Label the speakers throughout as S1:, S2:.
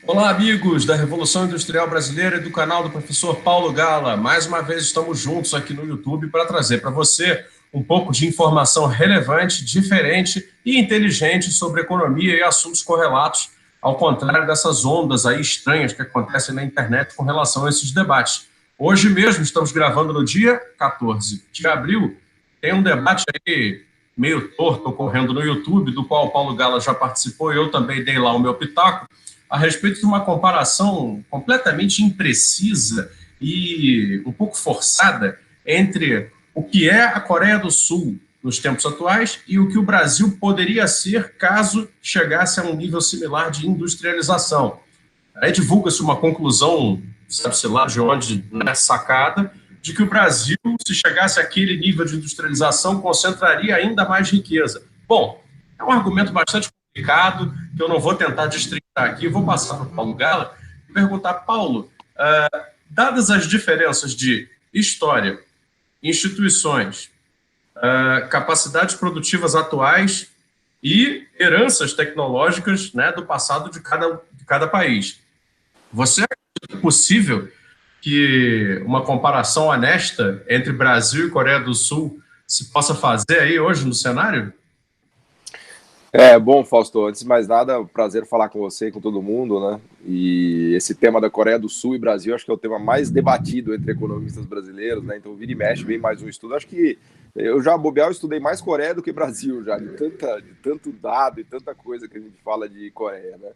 S1: Olá, amigos da Revolução Industrial Brasileira e do canal do professor Paulo Gala. Mais uma vez estamos juntos aqui no YouTube para trazer para você um pouco de informação relevante, diferente e inteligente sobre economia e assuntos correlatos, ao contrário dessas ondas aí estranhas que acontecem na internet com relação a esses debates. Hoje mesmo estamos gravando no dia 14 de abril. Tem um debate aí meio torto ocorrendo no YouTube, do qual o Paulo Gala já participou e eu também dei lá o meu pitaco, a respeito de uma comparação completamente imprecisa e um pouco forçada entre o que é a Coreia do Sul nos tempos atuais e o que o Brasil poderia ser caso chegasse a um nível similar de industrialização. Aí divulga-se uma conclusão, sabe-se lá de onde, né, sacada, de que o Brasil, se chegasse àquele nível de industrialização, concentraria ainda mais riqueza. Bom, é um argumento bastante complicado, que eu não vou tentar destrinchar aqui, vou passar para o Paulo Gala e perguntar, Paulo, dadas as diferenças de história, instituições, capacidades produtivas atuais e heranças tecnológicas, né, do passado de cada país, você acha possível que uma comparação honesta entre Brasil e Coreia do Sul se possa fazer aí hoje no cenário?
S2: Bom, Fausto, antes de mais nada, é um prazer falar com você e com todo mundo, né? E esse tema da Coreia do Sul e Brasil, acho que é o tema mais debatido entre economistas brasileiros, né? Então, vira e mexe, vem mais um estudo. Acho que eu já, bobear, eu estudei mais Coreia do que Brasil, já, de tanto dado e tanta coisa que a gente fala de Coreia, né?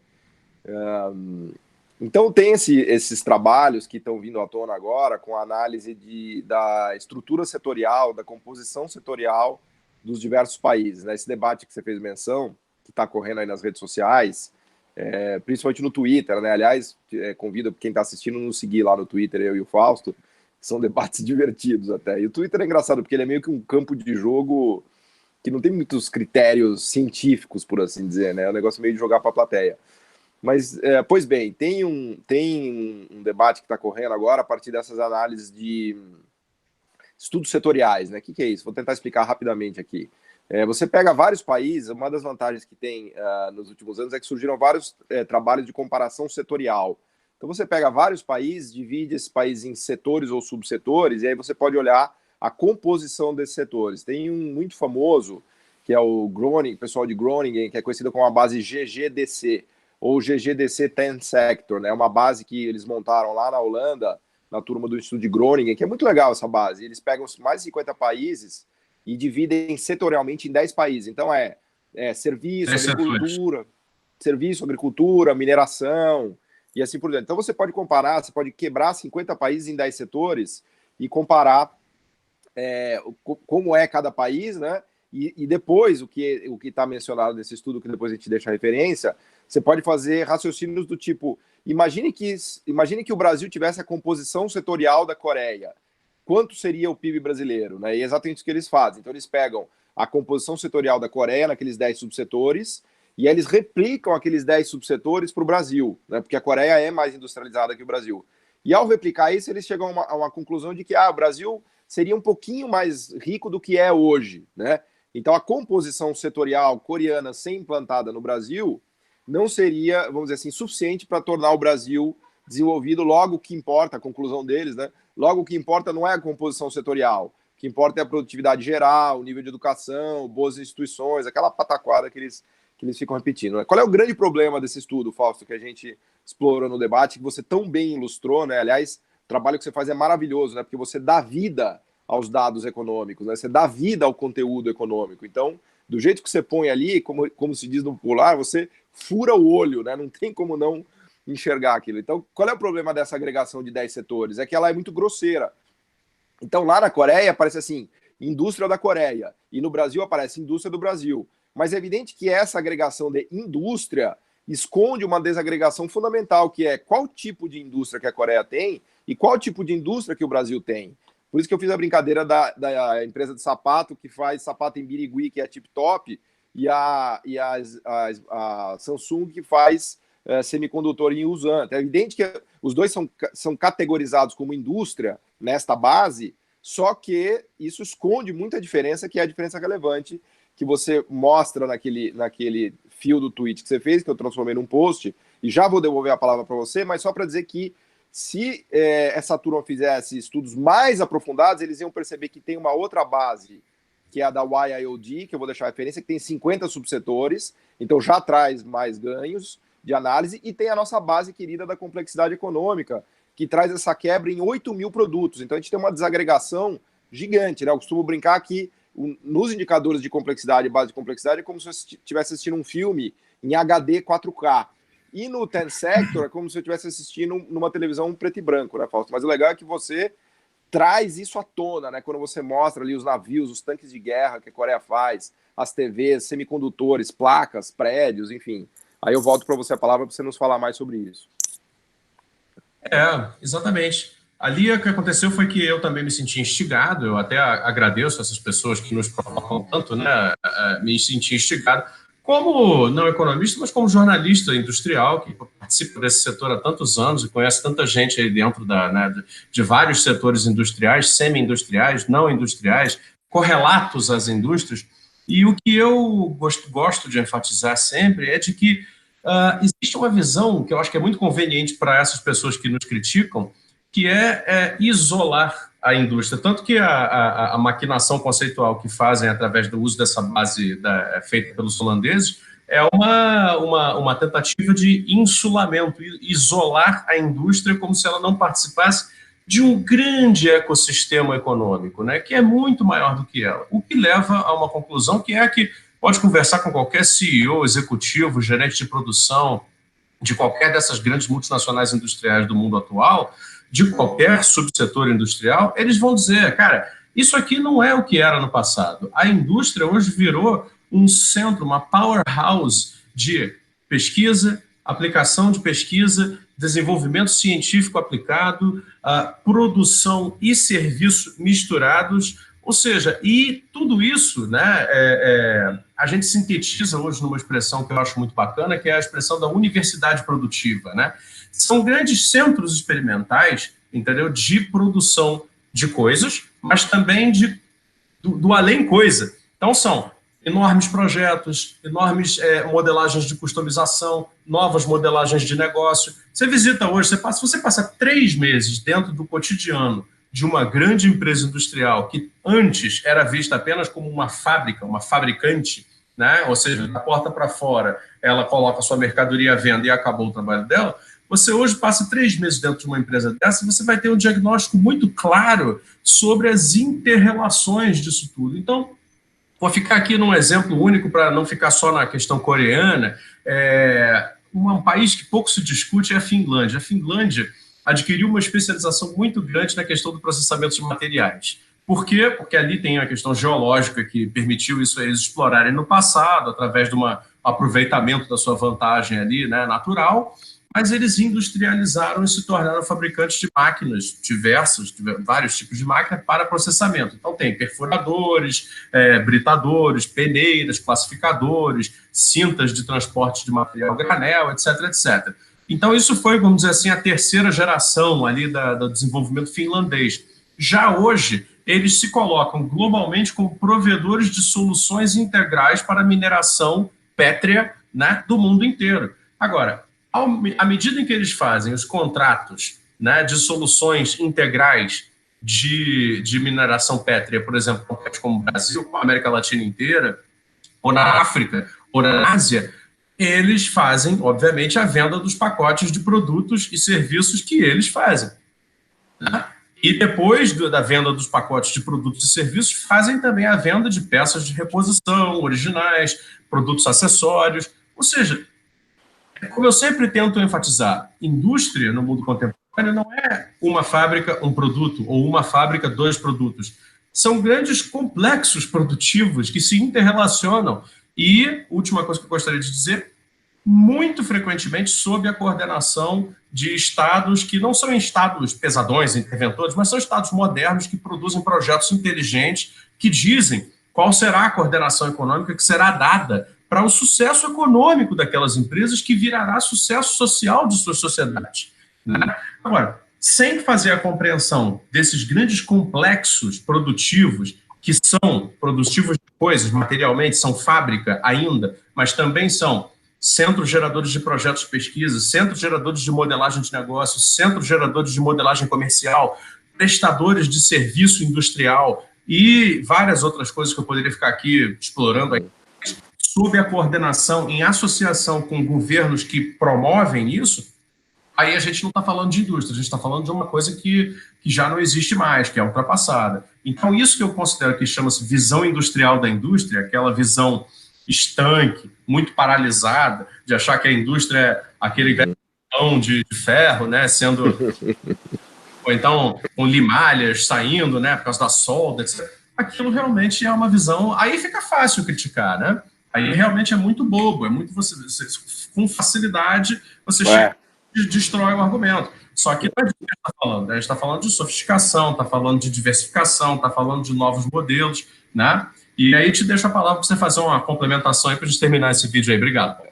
S2: Então, tem esses trabalhos que estão vindo à tona agora, com a análise da estrutura setorial, da composição setorial dos diversos países, né? Esse debate que você fez menção, que está correndo aí nas redes sociais, principalmente no Twitter, né? Aliás, convido quem está assistindo a nos seguir lá no Twitter, eu e o Fausto, que são debates divertidos até. E o Twitter é engraçado, porque ele é meio que um campo de jogo que não tem muitos critérios científicos, por assim dizer, né? É um negócio meio de jogar para a plateia. Mas, pois bem, tem um debate que está correndo agora a partir dessas análises de estudos setoriais, né? O que é isso? Vou tentar explicar rapidamente aqui. Você pega vários países, uma das vantagens que tem nos últimos anos é que surgiram vários trabalhos de comparação setorial. Então você pega vários países, divide esses países em setores ou subsetores, e aí você pode olhar a composição desses setores. Tem um muito famoso, que é o Groningen, pessoal de Groningen, que é conhecido como a base GGDC, ou GGDC 10 Sector, né? Uma base que eles montaram lá na Holanda, na turma do Instituto de Groningen, que é muito legal essa base. Eles pegam mais de 50 países e dividem setorialmente em 10 países. Então serviço, agricultura, mineração e assim por diante. Então você pode comparar, você pode quebrar 50 países em 10 setores e comparar como é cada país, né? E depois, o que está mencionado nesse estudo, que depois a gente deixa a referência, você pode fazer raciocínios do tipo, imagine que o Brasil tivesse a composição setorial da Coreia. Quanto seria o PIB brasileiro? Né? E é exatamente isso que eles fazem. Então, eles pegam a composição setorial da Coreia naqueles 10 subsetores e aí eles replicam aqueles 10 subsetores para o Brasil, né? Porque a Coreia é mais industrializada que o Brasil. E ao replicar isso, eles chegam a uma conclusão de que o Brasil seria um pouquinho mais rico do que é hoje, né? Então, a composição setorial coreana ser implantada no Brasil não seria, vamos dizer assim, suficiente para tornar o Brasil desenvolvido. Logo, o que importa, a conclusão deles, né? Logo, o que importa não é a composição setorial, o que importa é a produtividade geral, o nível de educação, boas instituições, aquela pataquada que eles ficam repetindo, né? Qual é o grande problema desse estudo, Fausto, que a gente explorou no debate, que você tão bem ilustrou, né? Aliás, o trabalho que você faz é maravilhoso, né? Porque você dá vida aos dados econômicos, né? Você dá vida ao conteúdo econômico. Então, do jeito que você põe ali, como se diz no popular, você fura o olho, né? Não tem como não enxergar aquilo. Então, qual é o problema dessa agregação de 10 setores? É que ela é muito grosseira. Então, lá na Coreia aparece assim, indústria da Coreia, e no Brasil aparece indústria do Brasil. Mas é evidente que essa agregação de indústria esconde uma desagregação fundamental, que é qual tipo de indústria que a Coreia tem e qual tipo de indústria que o Brasil tem. Por isso que eu fiz a brincadeira da empresa de sapato, que faz sapato em Birigui, que é a Tip Top, e a Samsung, que faz semicondutor em Usan. É evidente que os dois são categorizados como indústria nesta base, só que isso esconde muita diferença, que é a diferença relevante que você mostra naquele fio do tweet que você fez, que eu transformei num post, e já vou devolver a palavra para você, mas só para dizer que se essa turma fizesse estudos mais aprofundados, eles iam perceber que tem uma outra base, que é a da YIOD, que eu vou deixar a referência, que tem 50 subsetores, então já traz mais ganhos de análise, e tem a nossa base querida da complexidade econômica, que traz essa quebra em 8 mil produtos. Então a gente tem uma desagregação gigante, né? Eu costumo brincar que nos indicadores de complexidade, base de complexidade, é como se você estivesse assistindo um filme em HD 4K. E no Ten Sector é como se eu estivesse assistindo numa televisão preto e branco, né, Fausto? Mas o legal é que você traz isso à tona, né? Quando você mostra ali os navios, os tanques de guerra que a Coreia faz, as TVs, semicondutores, placas, prédios, enfim. Aí eu volto para você a palavra para você nos falar mais sobre isso.
S1: Exatamente. Ali o que aconteceu foi que eu também me senti instigado, eu até agradeço essas pessoas que nos provocam tanto, né? Me senti instigado, como não economista, mas como jornalista industrial, que participa desse setor há tantos anos e conhece tanta gente aí dentro de vários setores industriais, semi-industriais, não industriais, correlatos às indústrias. E o que eu gosto de enfatizar sempre é de que existe uma visão que eu acho que é muito conveniente para essas pessoas que nos criticam, que é isolar a indústria. Tanto que a maquinação conceitual que fazem através do uso dessa base feita pelos holandeses é uma tentativa de insulamento, isolar a indústria como se ela não participasse de um grande ecossistema econômico, né, que é muito maior do que ela. O que leva a uma conclusão que é que pode conversar com qualquer CEO, executivo, gerente de produção, de qualquer dessas grandes multinacionais industriais do mundo atual, de qualquer subsetor industrial, eles vão dizer, cara, isso aqui não é o que era no passado. A indústria hoje virou um centro, uma powerhouse de pesquisa, aplicação de pesquisa, desenvolvimento científico aplicado, produção e serviço misturados, ou seja, e tudo isso, né, a gente sintetiza hoje numa expressão que eu acho muito bacana, que é a expressão da universidade produtiva, né? São grandes centros experimentais, entendeu, de produção de coisas, mas também do além coisa. Então são enormes projetos, enormes modelagens de customização, novas modelagens de negócio. Você visita hoje, você passa 3 meses dentro do cotidiano de uma grande empresa industrial que antes era vista apenas como uma fábrica, uma fabricante, né? Ou seja, da porta para fora, ela coloca a sua mercadoria à venda e acabou o trabalho dela. Você hoje passa 3 meses dentro de uma empresa dessa e você vai ter um diagnóstico muito claro sobre as inter-relações disso tudo. Então, vou ficar aqui num exemplo único para não ficar só na questão coreana. Um país que pouco se discute é a Finlândia. A Finlândia adquiriu uma especialização muito grande na questão do processamento de materiais. Por quê? Porque ali tem a questão geológica que permitiu isso a eles explorarem no passado, através de um aproveitamento da sua vantagem ali, né, natural, mas eles industrializaram e se tornaram fabricantes de máquinas diversas, vários tipos de máquina para processamento. Então tem perfuradores, britadores, peneiras, classificadores, cintas de transporte de material granel, etc, etc. Então isso foi, vamos dizer assim, a terceira geração ali do desenvolvimento finlandês. Já hoje, eles se colocam globalmente como provedores de soluções integrais para a mineração pétrea, né, do mundo inteiro. Agora, à medida em que eles fazem os contratos, né, de soluções integrais de mineração pétrea, por exemplo, como o Brasil, com a América Latina inteira, ou na África, ou na Ásia, eles fazem, obviamente, a venda dos pacotes de produtos e serviços que eles fazem, né? E depois da venda dos pacotes de produtos e serviços, fazem também a venda de peças de reposição, originais, produtos acessórios. Ou seja, como eu sempre tento enfatizar, indústria no mundo contemporâneo não é uma fábrica, um produto, ou uma fábrica, 2 produtos. São grandes complexos produtivos que se interrelacionam e, última coisa que eu gostaria de dizer, muito frequentemente sob a coordenação de estados que não são estados pesadões, interventores, mas são estados modernos que produzem projetos inteligentes que dizem qual será a coordenação econômica que será dada para o sucesso econômico daquelas empresas que virará sucesso social de suas sociedades, né? Agora, sem fazer a compreensão desses grandes complexos produtivos que são produtivos de coisas, materialmente, são fábrica ainda, mas também são centros geradores de projetos de pesquisa, centros geradores de modelagem de negócios, centros geradores de modelagem comercial, prestadores de serviço industrial e várias outras coisas que eu poderia ficar aqui explorando aí, sob a coordenação, em associação com governos que promovem isso, aí a gente não está falando de indústria, a gente está falando de uma coisa que já não existe mais, que é ultrapassada. Então, isso que eu considero que chama-se visão industrial da indústria, aquela visão estanque, muito paralisada, de achar que a indústria é aquele pão de ferro, né, sendo... ou então com limalhas saindo, né, por causa da solda, etc. Aquilo realmente é uma visão... Aí fica fácil criticar, né? Aí realmente é muito bobo, é muito você com facilidade você chega e destrói o argumento. Só que não é disso que a gente está falando, né? A gente está falando de sofisticação, está falando de diversificação, está falando de novos modelos, né? E aí te deixo a palavra para você fazer uma complementação aí para a gente terminar esse vídeo aí. Obrigado.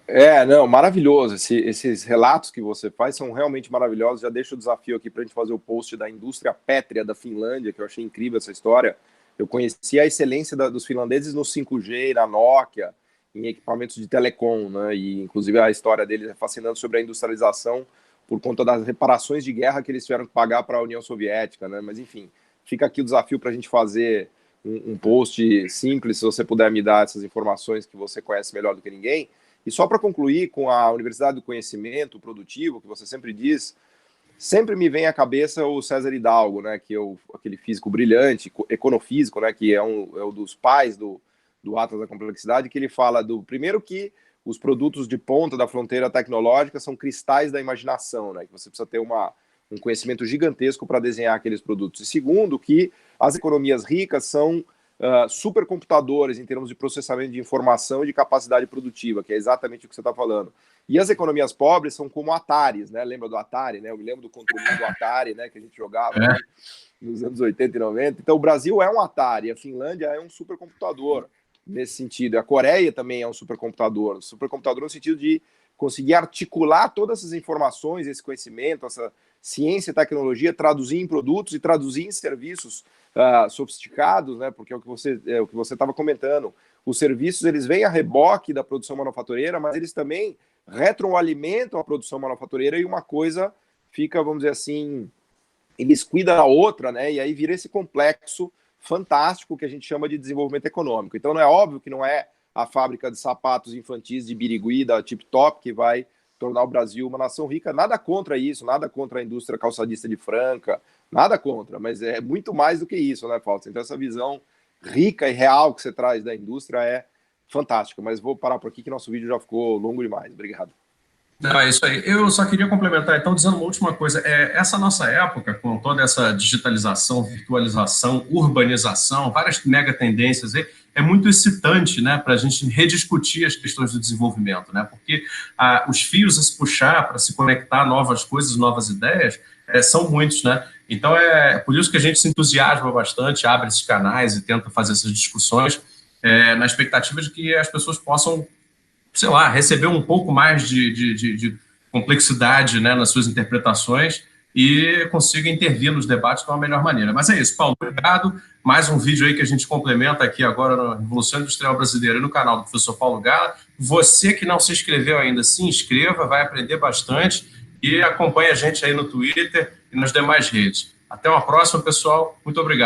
S2: Não, maravilhoso. Esses relatos que você faz são realmente maravilhosos. Já deixo o desafio aqui para a gente fazer o post da indústria pétrea da Finlândia, que eu achei incrível essa história. Eu conheci a excelência dos finlandeses no 5G, na Nokia, em equipamentos de telecom, né? E inclusive a história deles é fascinante sobre a industrialização por conta das reparações de guerra que eles tiveram que pagar para a União Soviética, né? Mas enfim, fica aqui o desafio para a gente fazer um post simples, se você puder me dar essas informações que você conhece melhor do que ninguém. E só para concluir com a Universidade do Conhecimento Produtivo, que você sempre diz, sempre me vem à cabeça o César Hidalgo, né, que é aquele físico brilhante, econofísico, né, que é um dos pais do Atlas da Complexidade, que ele fala primeiro que os produtos de ponta da fronteira tecnológica são cristais da imaginação, né, que você precisa ter um conhecimento gigantesco para desenhar aqueles produtos. E segundo, que as economias ricas são supercomputadores em termos de processamento de informação e de capacidade produtiva, que é exatamente o que você está falando. E as economias pobres são como Ataris, né? Lembra do Atari, né? Eu me lembro do controle do Atari, né? Que a gente jogava nos anos 80 e 90. Então o Brasil é um Atari, a Finlândia é um supercomputador nesse sentido. A Coreia também é um supercomputador no sentido de conseguir articular todas essas informações, esse conhecimento, essa ciência e tecnologia, traduzir em produtos e traduzir em serviços sofisticados, né? Porque é o que você estava comentando. Os serviços, eles vêm a reboque da produção manufatureira, mas eles também retroalimentam a produção manufatureira e uma coisa fica, vamos dizer assim, eles cuidam da outra, né? E aí vira esse complexo fantástico que a gente chama de desenvolvimento econômico. Então, não é óbvio que não é a fábrica de sapatos infantis de Birigui, da Tip Top, que vai tornar o Brasil uma nação rica. Nada contra isso, nada contra a indústria calçadista de Franca, nada contra, mas é muito mais do que isso, né, Fausto? Então, essa visão rica e real que você traz da indústria é fantástica. Mas vou parar por aqui que nosso vídeo já ficou longo demais. Obrigado.
S1: Não, é isso aí. Eu só queria complementar, então, dizendo uma última coisa. Essa nossa época, com toda essa digitalização, virtualização, urbanização, várias mega tendências, é muito excitante, né, para a gente rediscutir as questões do desenvolvimento, né, porque os fios a se puxar para se conectar a novas coisas, novas ideias, são muitos, né? Então, é por isso que a gente se entusiasma bastante, abre esses canais e tenta fazer essas discussões, na expectativa de que as pessoas possam, sei lá, receber um pouco mais de complexidade, né, nas suas interpretações e consiga intervir nos debates de uma melhor maneira. Mas é isso, Paulo, obrigado. Mais um vídeo aí que a gente complementa aqui agora na Revolução Industrial Brasileira no canal do professor Paulo Gala. Você que não se inscreveu ainda, se inscreva, vai aprender bastante e acompanhe a gente aí no Twitter e nas demais redes. Até uma próxima, pessoal. Muito obrigado.